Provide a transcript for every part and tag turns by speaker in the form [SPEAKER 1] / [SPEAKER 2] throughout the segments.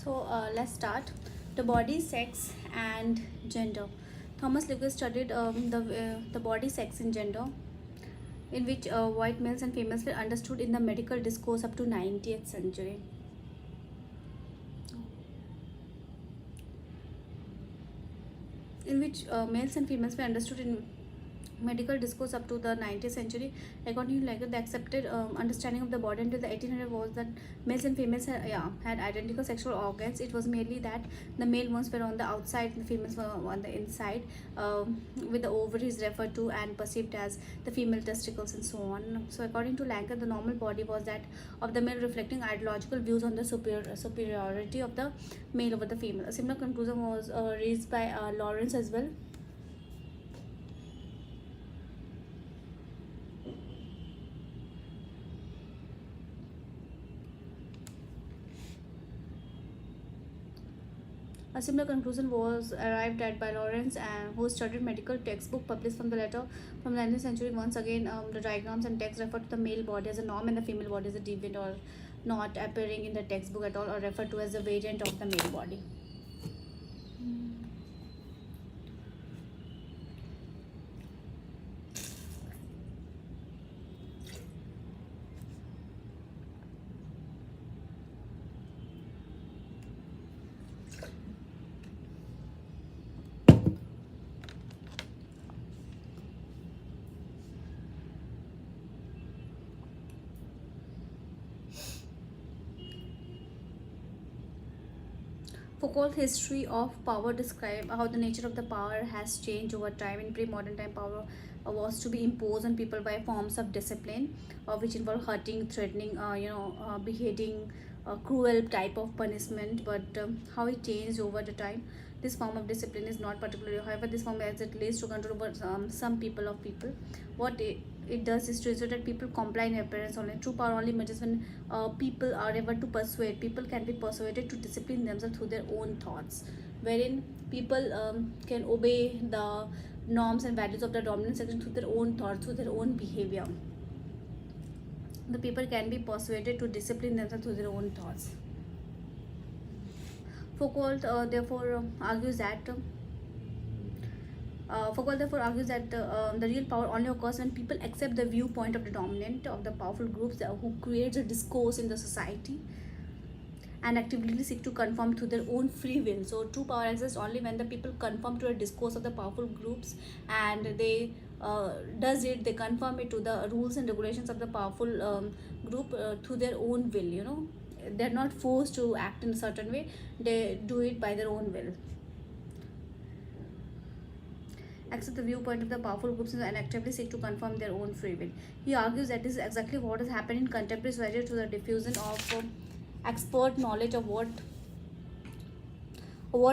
[SPEAKER 1] Let's start. The body, sex, and gender. Thomas Lewis studied the body, sex, and gender, in which white males and females were understood in the medical discourse up to 90th century. In which males and females were understood in medical discourse up to the 19th century. According to Lager, the accepted understanding of the body until the 1800s was that males and females had identical sexual organs. It was merely that the male ones were on the outside and the females were on the inside, with the ovaries referred to and perceived as the female testicles and so on. So according to Langer, the normal body was that of the male, reflecting ideological views on the superiority of the male over the female. A similar conclusion was raised by Lawrence as well. A similar conclusion was arrived at by Lawrence, who studied medical textbook published from the letter from the 19th century. Once again, the diagrams and text refer to the male body as a norm and the female body as a deviant or not appearing in the textbook at all, or referred to as a variant of the male body. Foucault's history of power describes how the nature of the power has changed over time. In pre-modern time, power was to be imposed on people by forms of discipline, which involve hurting, threatening, beheading, cruel type of punishment. But how it changed over the time, this form of discipline is not particularly. However, this form has at least to control over some people of people. What it does is to ensure that people comply in appearance only. True power only emerges when people are able to persuade. People can be persuaded to discipline themselves through their own thoughts, wherein people can obey the norms and values of the dominant section through their own thoughts, through their own behavior. The people can be persuaded to discipline themselves through their own thoughts. Foucault therefore argues that the real power only occurs when people accept the viewpoint of the dominant, of the powerful groups who creates a discourse in the society and actively seek to conform to their own free will. So true power exists only when the people conform to a discourse of the powerful groups, and they they conform it to the rules and regulations of the powerful group through their own will. They're not forced to act in a certain way, they do it by their own will. Accept the viewpoint of the powerful groups and actively seek to confirm their own free will. He argues that this is exactly what has happened in contemporary society to the diffusion of expert knowledge of what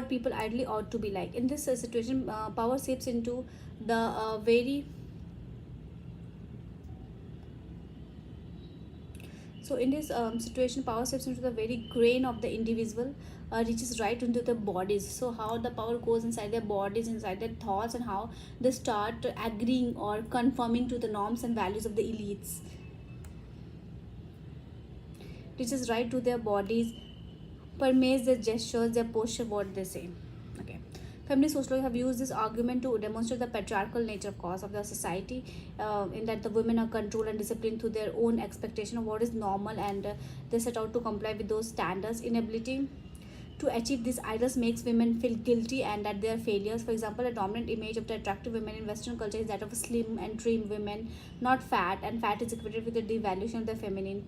[SPEAKER 1] people ideally ought to be like. In this situation, power seeps into the very So in this situation, power steps into the very grain of the individual, reaches right into the bodies. So how the power goes inside their bodies, inside their thoughts, and how they start agreeing or conforming to the norms and values of the elites. Reaches right to their bodies, permeates their gestures, their posture, what they say. Okay. Feminist sociologists have used this argument to demonstrate the patriarchal nature of cause of the society, in that the women are controlled and disciplined through their own expectation of what is normal, and they set out to comply with those standards. Inability to achieve these ideals makes women feel guilty and that they are failures. For example, a dominant image of the attractive women in Western culture is that of slim and trim women, not fat, and fat is equated with the devaluation of the feminine.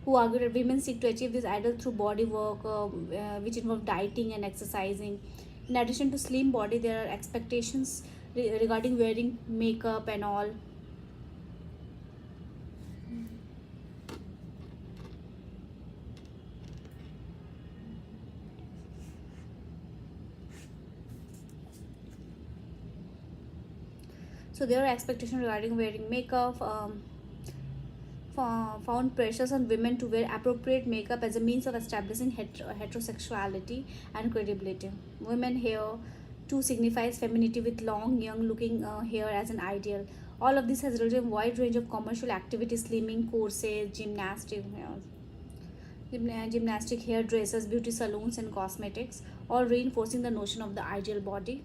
[SPEAKER 1] Who argue that women seek to achieve this ideal through body work, which involve dieting and exercising. In addition to slim body, there are expectations regarding wearing makeup and all. So there are expectations regarding wearing makeup. Found pressures on women to wear appropriate makeup as a means of establishing heterosexuality and credibility. Women hair too signifies femininity, with long, young-looking hair as an ideal. All of this has resulted in a wide range of commercial activities: slimming, courses, gymnastics. gymnastic, hairdressers, beauty salons, and cosmetics, all reinforcing the notion of the ideal body.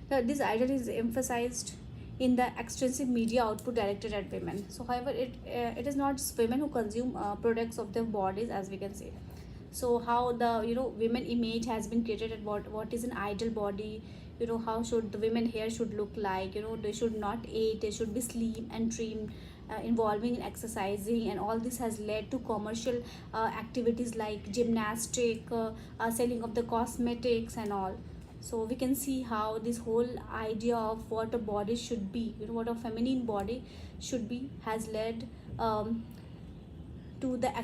[SPEAKER 1] This ideal is emphasized in the extensive media output directed at women. So, however, it is not just women who consume products of their bodies, as we can say. So, how the women image has been created, at what is an ideal body. How should the women hair should look like. They should not eat, they should be slim and trim, involving in exercising, and all this has led to commercial activities like gymnastic, selling of the cosmetics and all. So we can see how this whole idea of what a body should be, what a feminine body should be, has led to the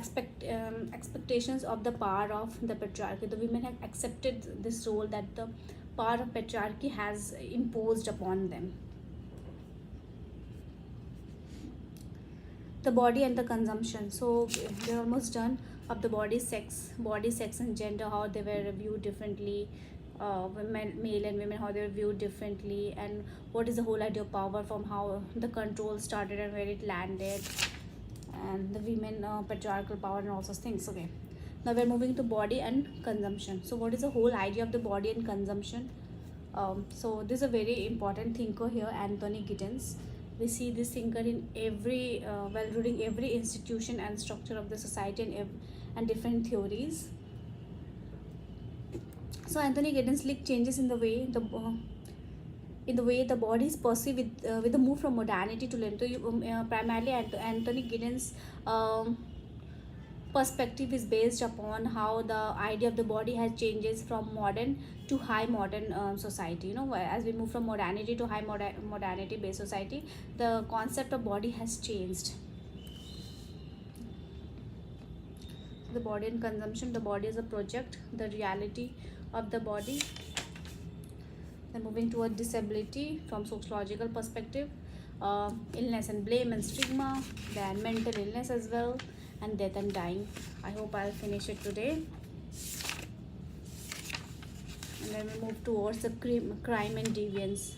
[SPEAKER 1] expectations of the power of the patriarchy. The women have accepted this role that the power of patriarchy has imposed upon them. The body and the consumption. So we're almost done of the body, sex and gender, how they were viewed differently. Women, male and women, how they were viewed differently, and what is the whole idea of power, from how the control started and where it landed, and the women patriarchal power and all those things. Okay, now we're moving to body and consumption. So what is the whole idea of the body and consumption? So this is a very important thinker here, Anthony Giddens. We see this thinker in every while reading every institution and structure of the society, and different theories. So Anthony Giddens linked changes in the way the body is perceived with the move from modernity to length. So primarily Anthony Giddens perspective is based upon how the idea of the body has changes from modern to high modern society. As we move from modernity to high modernity based society, the concept of body has changed. The body and consumption. The body is a project, the reality of the body. Then moving toward disability from sociological perspective, illness and blame and stigma, then mental illness as well, and death and dying. I hope I'll finish it today. And then we move towards the crime and deviance.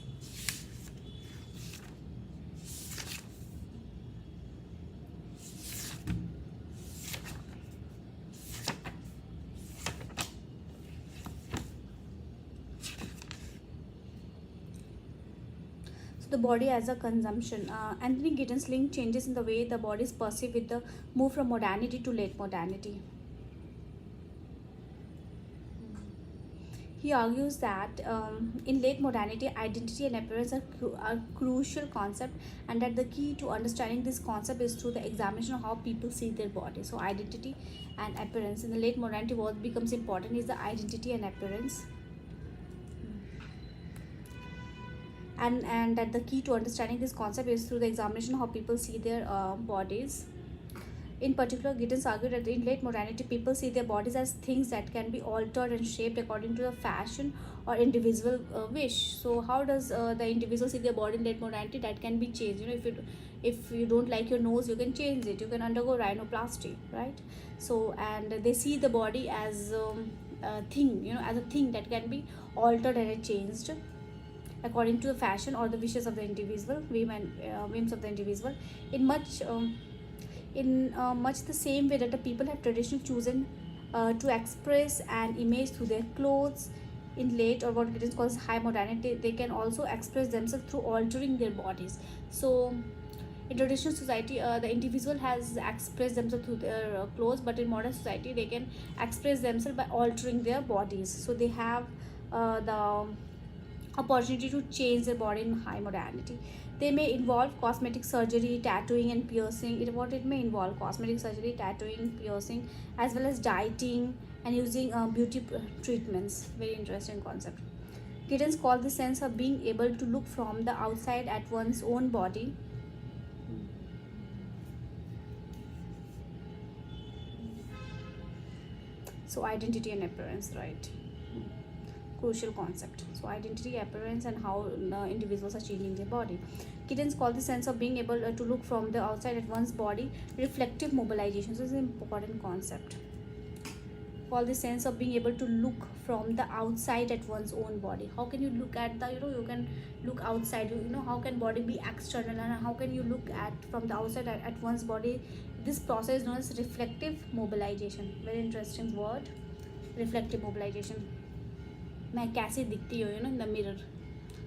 [SPEAKER 1] The body as a consumption. Anthony Giddens linked changes in the way the body is perceived with the move from modernity to late modernity. He argues that in late modernity, identity and appearance are crucial concept, and that the key to understanding this concept is through the examination of how people see their body. So identity and appearance in the late modernity, what becomes important is the identity and appearance. And that the key to understanding this concept is through the examination of how people see their bodies. In particular, Giddens argued that in late modernity, people see their bodies as things that can be altered and shaped according to the fashion or individual wish. So how does the individual see their body in late modernity? That can be changed. If you don't like your nose, you can change it. You can undergo rhinoplasty, right? So, and they see the body as a thing, as a thing that can be altered and changed according to the fashion or the wishes of the individual, whims of the individual, in much the same way that the people have traditionally chosen to express an image through their clothes. In late, or what it is called high modernity, they can also express themselves through altering their bodies. So in traditional society, the individual has expressed themselves through their clothes, but in modern society they can express themselves by altering their bodies. So they have the opportunity to change their body in high modernity. They may involve cosmetic surgery, tattooing and piercing. It may involve cosmetic surgery, tattooing, piercing, as well as dieting and using beauty treatments. Very interesting concept. Giddens called the sense of being able to look from the outside at one's own body. So identity and appearance, right? Crucial concept. So identity, appearance, and how individuals are changing their body. Giddens call the sense of being able to look from the outside at one's body reflective mobilization. So this is an important concept. call the sense of being able to look from the outside at one's own body. How can you look at the, you can look outside, how can body be external, and how can you look at from the outside at one's body. This process is known as reflective mobilization. Very interesting word, reflective mobilization. मैं कैसे दिखती हूँ, in the mirror.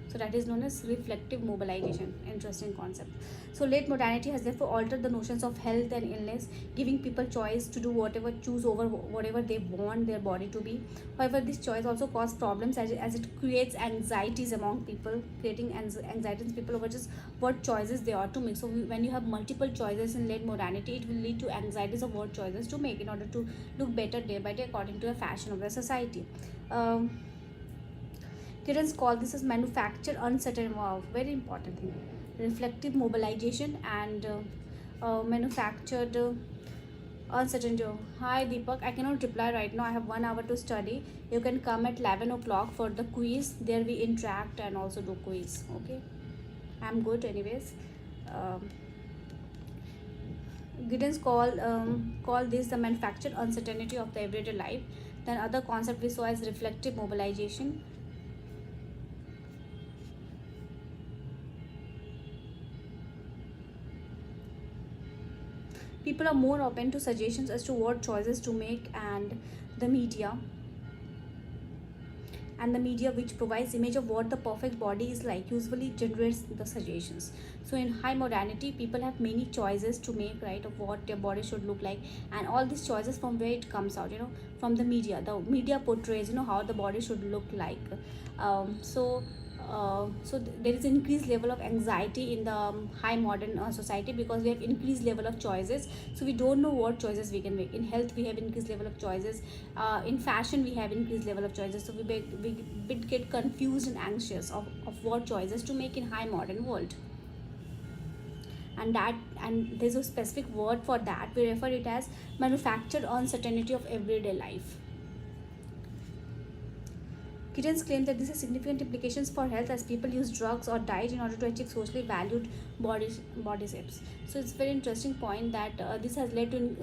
[SPEAKER 1] So that is known as reflective mobilization. Interesting concept. So late modernity has therefore altered the notions of health and illness, giving people choice to do whatever, choose over whatever they want their body to be. However, this choice also causes problems as it creates anxieties among people, creating anxieties in people over just what choices they ought to make. So when you have multiple choices in late modernity, it will lead to anxieties of what choices to make in order to look better day by day according to the fashion of the society. Students call this as manufactured uncertain. Wow, very important thing. Reflective mobilization and manufactured uncertain. Hi Deepak, I cannot reply right now. I have 1 hour to study. You can come at 11 o'clock for the quiz. There we interact and also do quiz. Okay, I'm good anyways. Giddens call this the manufactured uncertainty of the everyday life. Then other concept we saw as reflective mobilization. People are more open to suggestions as to what choices to make, and the media which provides image of what the perfect body is like usually generates the suggestions. So in high modernity, people have many choices to make, right, of what their body should look like, and all these choices from where it comes out, from the media. The media portrays how the body should look like. There is increased level of anxiety in the high modern society, because we have increased level of choices. So we don't know what choices we can make. In health we have increased level of choices, in fashion we have increased level of choices. So we get confused and anxious of what choices to make in high modern world. And there's a specific word for that. We refer it as manufactured uncertainty of everyday life. Giddens claims that this has significant implications for health, as people use drugs or diet in order to achieve socially valued body shapes. So it's a very interesting point that this has led to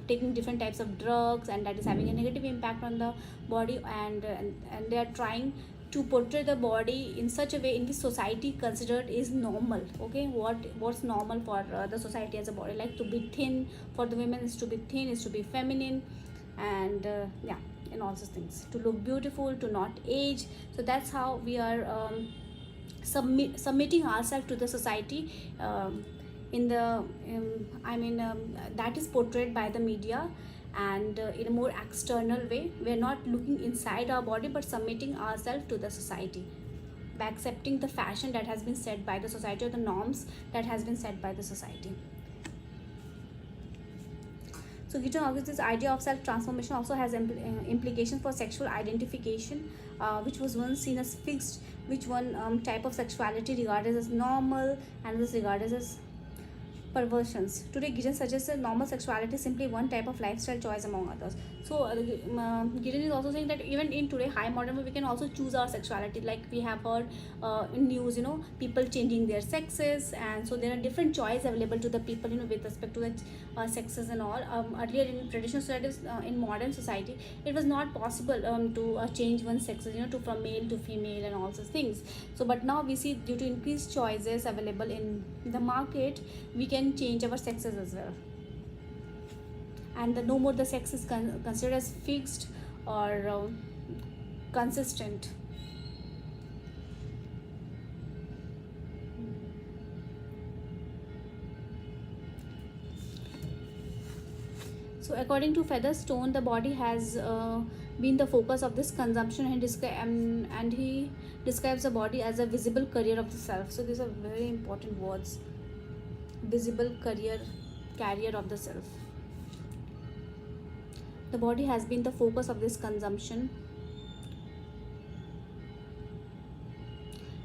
[SPEAKER 1] taking different types of drugs, and that is having a negative impact on the body, and they are trying to portray the body in such a way in which society considered is normal. Okay, what's normal for the society as a body, like to be thin. For the women is to be thin, is to be feminine, and and all those things, to look beautiful, to not age. So that's how we are submitting ourselves to the society, that is portrayed by the media, and in a more external way. We're not looking inside our body, but submitting ourselves to the society by accepting the fashion that has been set by the society, or the norms that has been set by the society. So Giddens argues this idea of self-transformation also has implications for sexual identification, which was once seen as fixed, which one type of sexuality regarded as normal and was regarded as perversions. Today, Giddens suggests that normal sexuality is simply one type of lifestyle choice among others. So, Giddens is also saying that even in today high modern world, we can also choose our sexuality. Like we have heard in news, people changing their sexes, and so there are different choices available to the people, with respect to the sexes and all. Earlier in traditional societies, in modern society, it was not possible to change one's sexes, to from male to female and all those things. So, but now we see, due to increased choices available in the market, we can change our sexes as well, and no more the sex is considered as fixed or consistent. So according to Featherstone, the body has been the focus of this consumption, and he describes the body as a visible carrier of the self. So these are very important words. Visible carrier of the self. The body has been the focus of this consumption,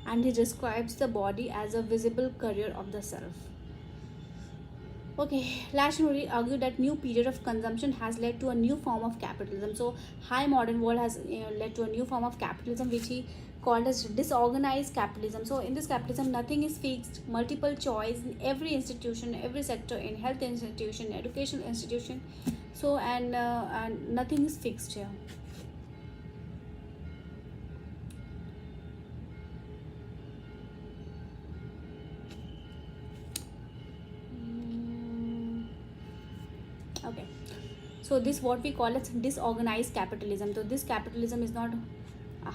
[SPEAKER 1] and he describes the body as a visible carrier of the self. Okay, Lashmuri argued that new period of consumption has led to a new form of capitalism. So high modern world has led to a new form of capitalism, which he called as disorganized capitalism. So in this capitalism, nothing is fixed, multiple choice in every institution, every sector, in health institution, educational institution. So and nothing is fixed here. Okay, so this what we call as disorganized capitalism. So this capitalism is not.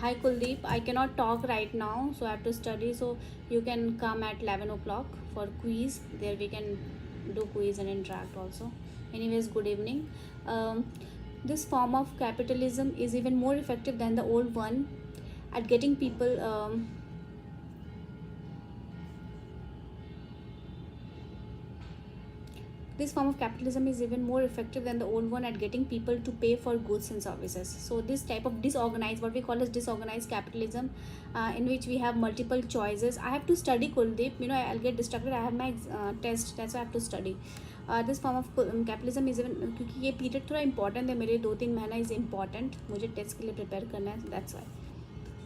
[SPEAKER 1] Hi Kuldeep, I cannot talk right now, so I have to study. So you can come at 11 o'clock for quiz. There we can do quiz and interact also. Anyways, good evening. Um, this form of capitalism is even more effective than the old one at getting people. This form of capitalism is even more effective than the old one at getting people to pay for goods and services. So this type of disorganized, what we call as disorganized capitalism, in which we have multiple choices. I have to study Kuldeep. I'll get distracted. I have my test. That's why I have to study. This form of capitalism is even, क्योंकि ये period थोड़ा important है मेरे, 2-3 महीना is important, मुझे test के लिए prepare करना है, दैट्स वाई.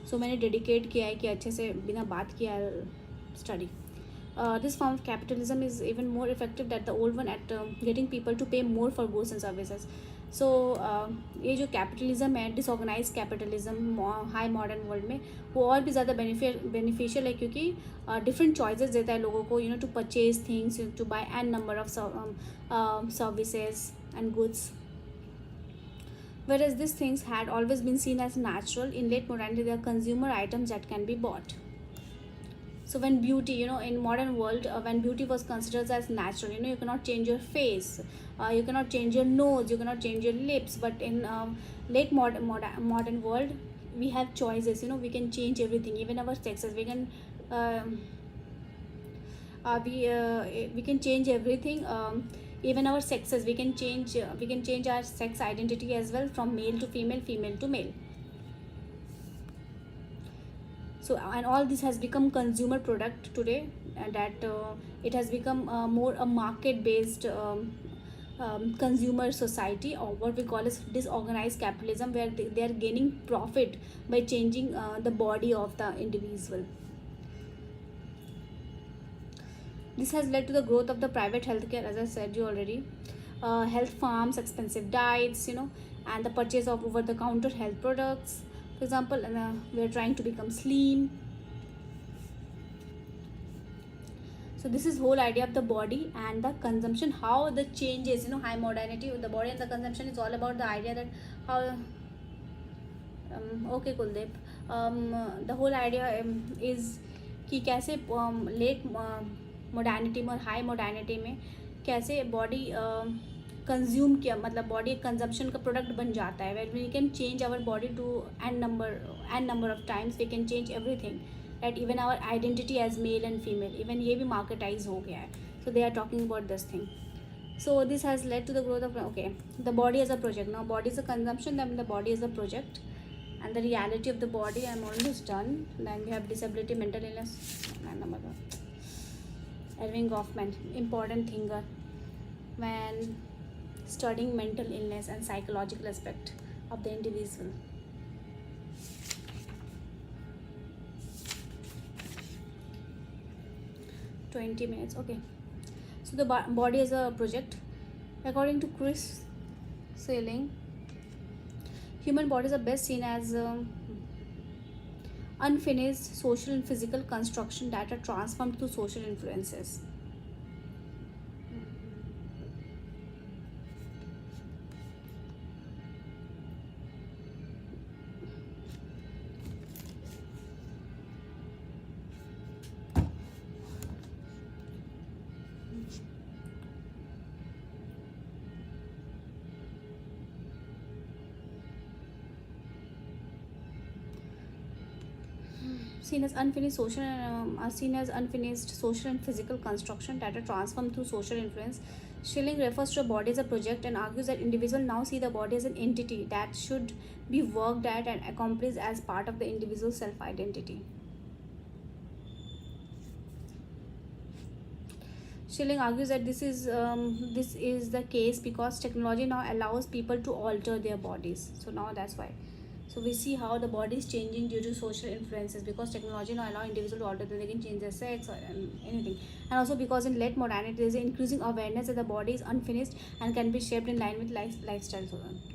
[SPEAKER 1] सो मैंने डेडिकेट किया है कि अच्छे से बिना बात किया study. This form of capitalism is even more effective than the old one at getting people to pay more for goods and services. So ये जो कैपिटलिज्म है, disorganise capitalism high modern world में, वो और भी ज़्यादा बेनिफिशियल है, क्योंकि डिफरेंट चॉइसेस देता है लोगों को, to purchase things, to buy an number of services and goods. Whereas these things had always been seen as natural, in late modernity they are consumer items that can be bought. So when beauty, in modern world, when beauty was considered as natural, you cannot change your face, you cannot change your nose, you cannot change your lips. But in late modern world, we have choices. We can change everything, even our sexes. We can we can change everything. Even our sexes, we can change our sex identity as well, from male to female, female to male. So, and all this has become consumer product today, and that it has become more a market based consumer society, or what we call as disorganized capitalism, where they are gaining profit by changing the body of the individual. This has led to the growth of the private healthcare, as I said you already, health farms, expensive diets, and the purchase of over the counter health products. For example, we are trying to become slim. So this is whole idea of the body and the consumption, how the changes, high modernity, the body and the consumption is all about the idea that how okay Kuldeep, the whole idea is कि कैसे late modernity में और high modernity में कैसे body consume किया, मतलब body एक consumption का प्रोडक्ट बन जाता है, where we can change our body to an number of times, we can change everything, that even our identity as male and female, even ये भी मार्केटाइज हो गया है. So they are talking about this thing. So this has led to the growth of okay the body as a project. Now body is a consumption, then the body is a project, and the reality of the body. I am almost done. Then we have disability, mental illness, and number one, Erving Goffman, important thinker when studying mental illness and psychological aspect of the individual. $20. Okay, so the body is a project. According to Chris Sailing, human bodies are best seen as unfinished social and physical construction that are transformed through social influences. Seen as unfinished social and physical construction that are transformed through social influence. Schilling refers to a body as a project and argues that individuals now see the body as an entity that should be worked at and accomplished as part of the individual's self-identity. Schilling argues that this is the case because technology now allows people to alter their bodies. So now that's why. So we see how the body is changing due to social influences, because technology now allow individuals to alter, they can change their sex or anything. And also because in late modernity there is an increasing awareness that the body is unfinished and can be shaped in line with lifestyle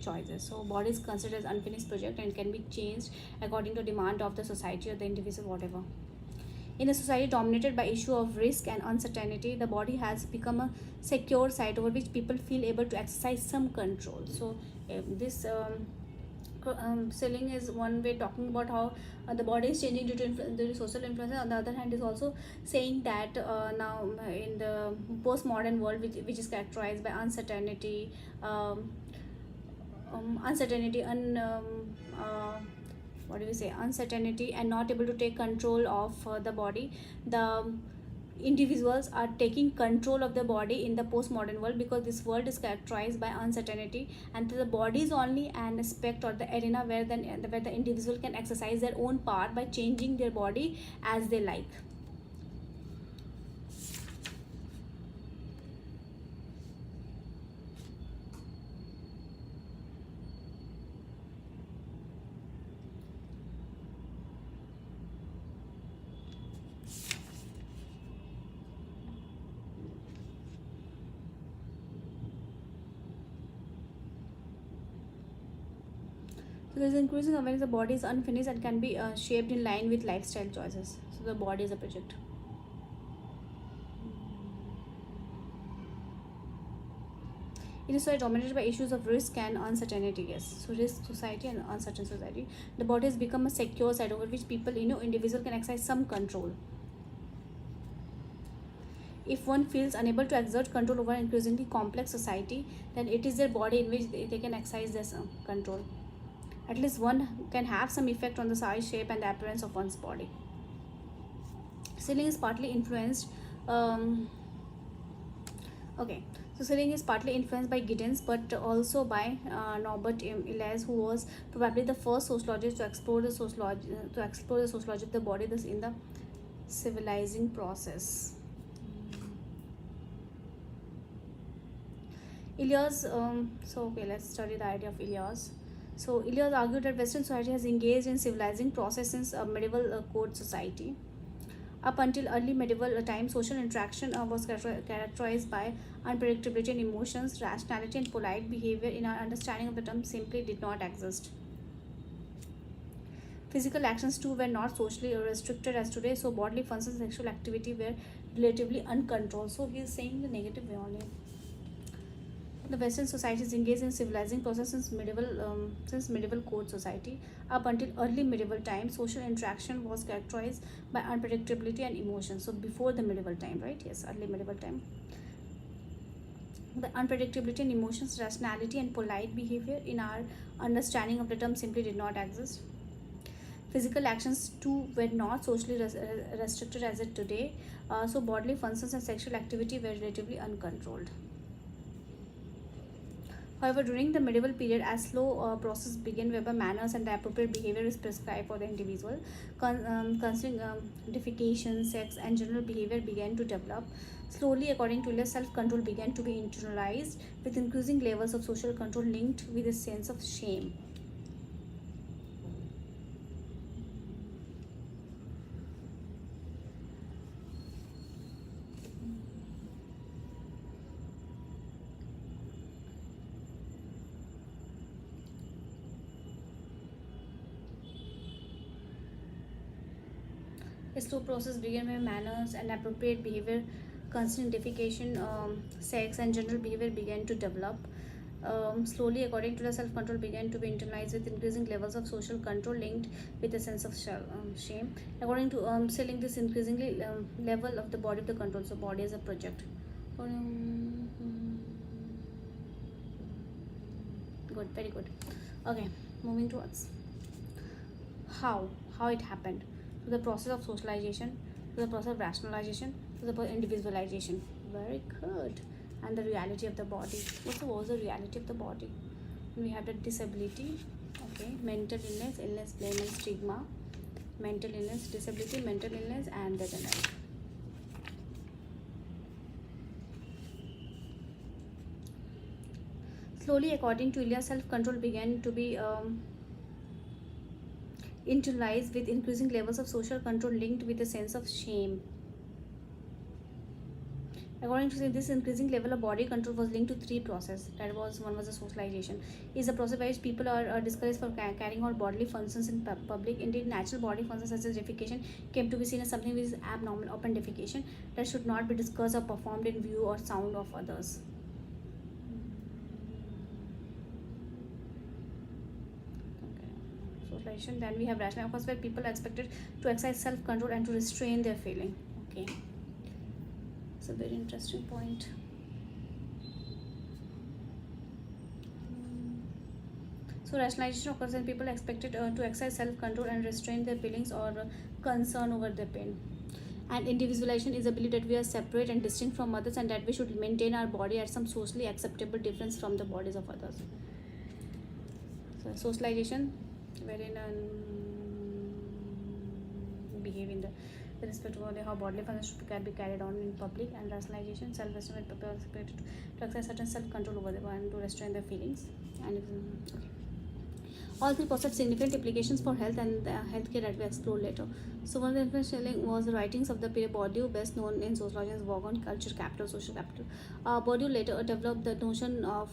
[SPEAKER 1] choices. So body is considered as unfinished project and can be changed according to demand of the society or the individual, whatever. In a society dominated by issue of risk and uncertainty, the body has become a secure site over which people feel able to exercise some control. So this selling is one way talking about how the body is changing due to social influences. On the other hand, is also saying that now in the postmodern world, which is characterized by uncertainty, uncertainty, what do we say, uncertainty, and not able to take control of the body, the individuals are taking control of the body in the postmodern world, because this world is characterized by uncertainty, and the body is only an aspect or the arena where the individual can exercise their own power by changing their body as they like. So there is increasing awareness the body is unfinished and can be shaped in line with lifestyle choices. So the body is a project. In a society dominated by issues of risk and uncertainty, yes. So risk society and uncertain society, the body has become a secure site over which people, individual can exercise some control. If one feels unable to exert control over an increasingly complex society, then it is their body in which they can exercise this control. At least one can have some effect on the size, shape, and the appearance of one's body. Ceiling is partly influenced. Okay, so ceiling is partly influenced by Giddens, but also by Norbert Elias, who was probably the first sociologist to explore the sociology of the body, this in the civilizing process. Elias, so okay, let's study the idea of Elias. So Elias argued that Western society has engaged in civilizing process since medieval court society. Up until early medieval time, social interaction was characterized by unpredictability in emotions, rationality, and polite behavior. In our understanding of the term, simply did not exist. Physical actions too were not socially restricted as today, so bodily functions and sexual activity were relatively uncontrolled. So he is saying the negative way only. The Western society is engaged in civilizing process since medieval court society. Up until early medieval times, social interaction was characterized by unpredictability and emotion. So before the medieval time, right? Yes, early medieval time. The unpredictability and emotions, rationality, and polite behavior in our understanding of the term simply did not exist. Physical actions too were not socially restricted as it today. So bodily functions and sexual activity were relatively uncontrolled. However, during the medieval period, as slow process began whereby manners and the appropriate behavior is prescribed for the individual, considering defecation, sex, and general behavior began to develop. Slowly, according to Elias, self-control began to be internalized with increasing levels of social control linked with a sense of shame. A slow process began where manners and appropriate behavior, constant defecation, sex, and general behavior began to develop. Slowly, according to the self-control began to be internalized with increasing levels of social control linked with a sense of shame. According to selling this increasingly level of the body of the control, so body as a project. Good, very good. Okay, moving towards how how it happened, to the process of socialization, to the process of rationalization, to the individualization. Very good. And the reality of the body. What was the reality of the body? We have the disability, okay, mental illness, blame and stigma, mental illness, disability, mental illness, and the generic. Slowly, according to Elias, self-control began to be interlies with increasing levels of social control linked with a sense of shame. According to this increasing level of body control was linked to three processes. That was one was the socialization. Is a process by which people are discouraged for carrying out bodily functions in public. Indeed, natural body functions such as defecation came to be seen as something which is abnormal. Open defecation that should not be discussed or performed in view or sound of others. Socialization. Then we have rational cause where people are expected to exercise self-control and to restrain their feeling. Okay, it's a very interesting point. So rationalization occurs when people are expected to exercise self-control and restrain their feelings or concern over their pain. And individualization is the belief that we are separate and distinct from others and that we should maintain our body at some socially acceptable difference from the bodies of others. So socialization, wherein behave in the respect of how bodily functions can be carried on in public, and rationalization, self-esteem, when people are expected to exercise certain self-control over them and to restrain their feelings. And okay. All three possess significant implications for health and healthcare that we explore later. So one of the influential was the writings of the period Bourdieu, best known in sociology as work on culture capital, social capital. Bourdieu later developed the notion of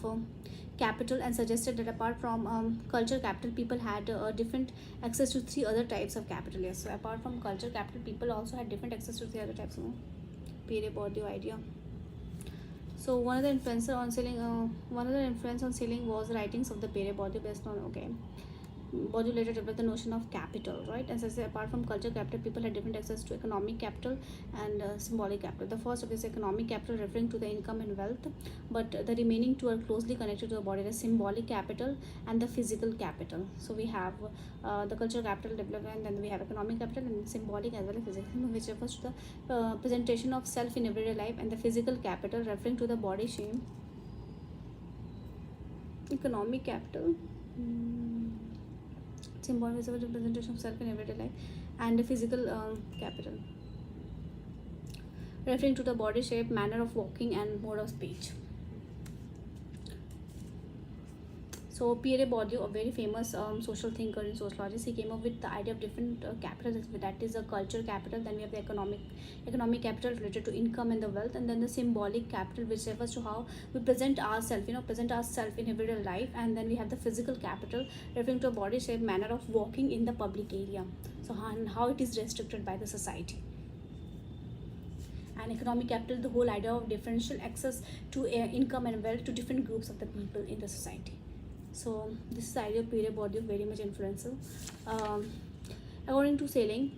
[SPEAKER 1] capital and suggested that apart from culture capital, people had different access to three other types of capital. Yes, so apart from culture capital, people also had different access to three other types. Pierre Bourdieu idea. So one of the influence on selling was writings of the Pierre Bourdieu, best known. Okay. Bourdieu later developed the notion of capital, right? As I say, apart from culture capital, people had different access to economic capital and symbolic capital. The first of this economic capital referring to the income and wealth, but the remaining two are closely connected to the body, the symbolic capital and the physical capital. So we have the cultural capital development, then we have economic capital and symbolic as well as physical, which refers to the presentation of self in everyday life, and the physical capital referring to the body shape. Economic capital. Symbolic is a representation of self in everyday life, and the physical capital referring to the body shape, manner of walking and mode of speech. So Pierre Bourdieu, a very famous social thinker in sociology, he came up with the idea of different capitals. That is a culture capital. Then we have the economic capital related to income and the wealth, and then the symbolic capital, which refers to how we present ourselves, in everyday life. And then we have the physical capital, referring to a body shape, manner of walking in the public area. So how it is restricted by the society. And economic capital, the whole idea of differential access to income and wealth to different groups of the people in the society. So this is the idea of Pierre Bourdieu, very much influential. According to Selling,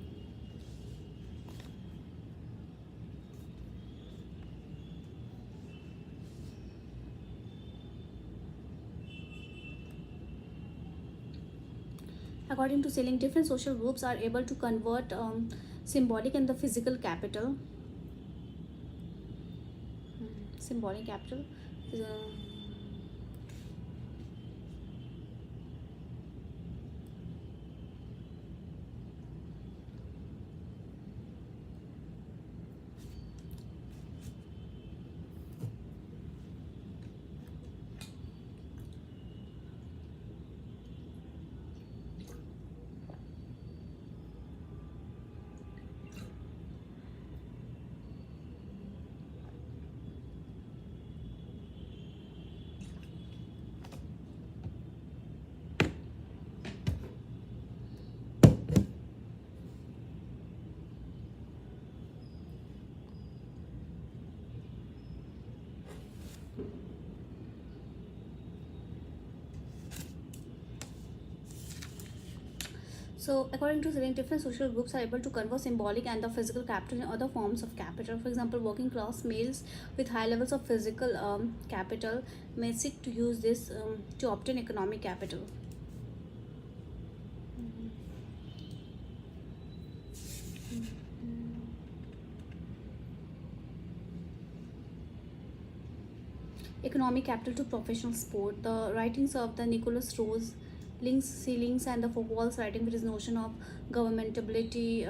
[SPEAKER 1] different social groups are able to convert symbolic and the physical capital. Symbolic capital. So, according to Selling, different social groups are able to convert symbolic and the physical capital in other forms of capital. For example, working class males with high levels of physical capital may seek to use this to obtain economic capital. Economic capital to professional sport. The writings of the Nicholas Rose links ceilings and the Foucault's writing with his notion of governmentability.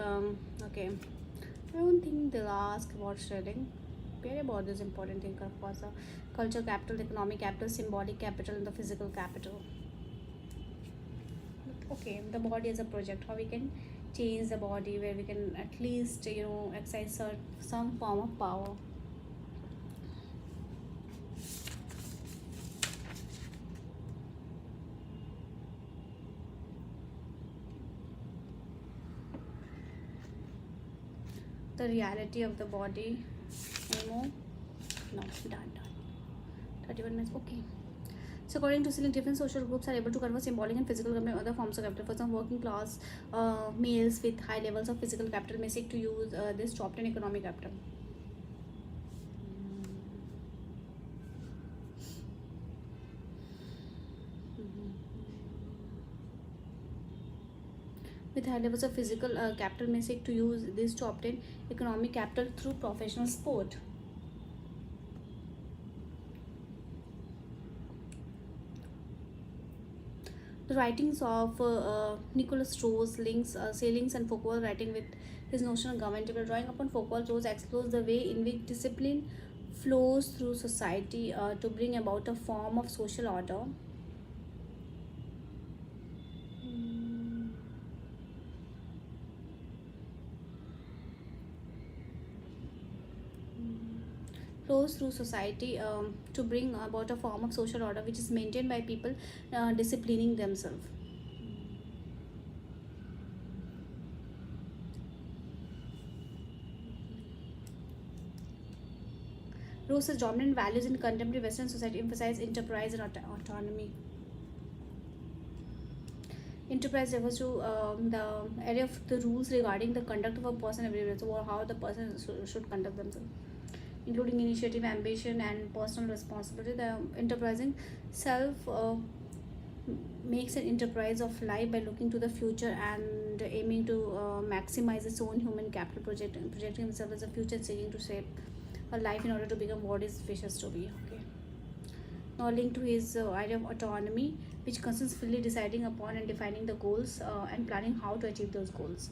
[SPEAKER 1] Okay, I don't think they'll ask about shredding. Very about this important thing, of course. Culture capital, economic capital, symbolic capital, and the physical capital. Okay, the body as a project, how we can change the body, where we can at least exercise some form of power. The reality of the body. Anymore? No, done. 31 minutes. Okay. So according to Celine, different social groups are able to convert symbolic and physical capital and other forms of capital. For some working class males with high levels of physical capital may seek to use this to obtain economic capital. With high levels of physical capital may seek to use this to obtain economic capital through professional sport. The writings of Nicholas Rose links Salings and Foucault writing with his notion of government. Drawing upon Foucault, Rose explores the way in which discipline flows through society to bring about a form of social order. Flows through society to bring about a form of social order which is maintained by people disciplining themselves. Rose's dominant values in contemporary Western society emphasize enterprise and autonomy. Enterprise refers to the area of the rules regarding the conduct of a person everywhere, so how the person should conduct themselves, including initiative, ambition, and personal responsibility. The enterprising self makes an enterprise of life by looking to the future and aiming to maximize its own human capital, projecting himself as a future, seeking to shape a life in order to become what his wishes to be. Okay. Now, linked to his idea of autonomy, which concerns fully deciding upon and defining the goals and planning how to achieve those goals.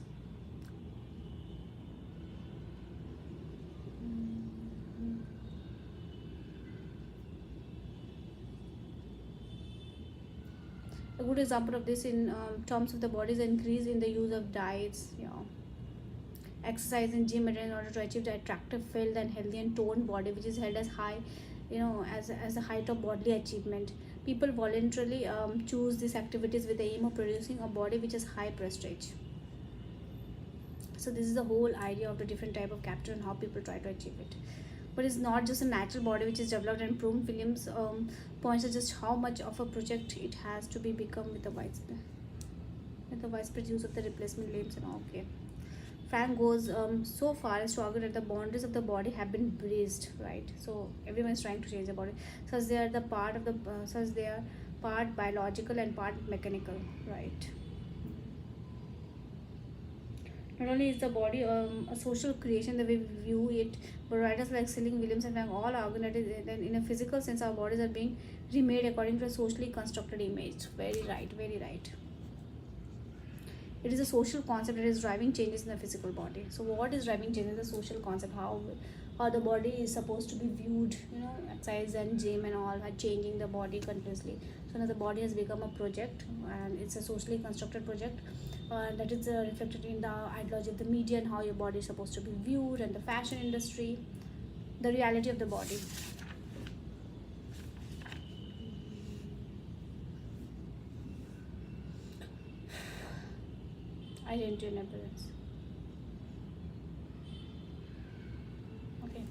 [SPEAKER 1] A good example of this in terms of the body's increase in the use of diets, exercise in gym in order to achieve the attractive, filled, and healthy and toned body, which is held as high, as a height of bodily achievement. People voluntarily choose these activities with the aim of producing a body which is high prestige. So this is the whole idea of the different type of capital and how people try to achieve it. But it's not just a natural body which is developed and proven. Williams points to just how much of a project it has to be become with the widespread use of the replacement limbs and all. Okay. Frank goes so far as to argue that the boundaries of the body have been breached, right? So everyone is trying to change the body, such they are the part of the such they are part biological and part mechanical, right? Not only is the body a social creation the way we view it, but writers like Selling, Williams, and Frank all argue that in a physical sense our bodies are being remade according to a socially constructed image. Very right, very right. It is a social concept that is driving changes in the physical body. So what is driving change in the social concept? How the body is supposed to be viewed, exercise and gym and all are changing the body continuously. So now the body has become a project, and it's a socially constructed project that is reflected in the ideology of the media and how your body is supposed to be viewed, and the fashion industry, the reality of the body. Identity and appearance. Okay.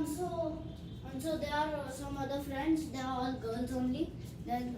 [SPEAKER 2] and so there are some other friends. They are all girls only. Then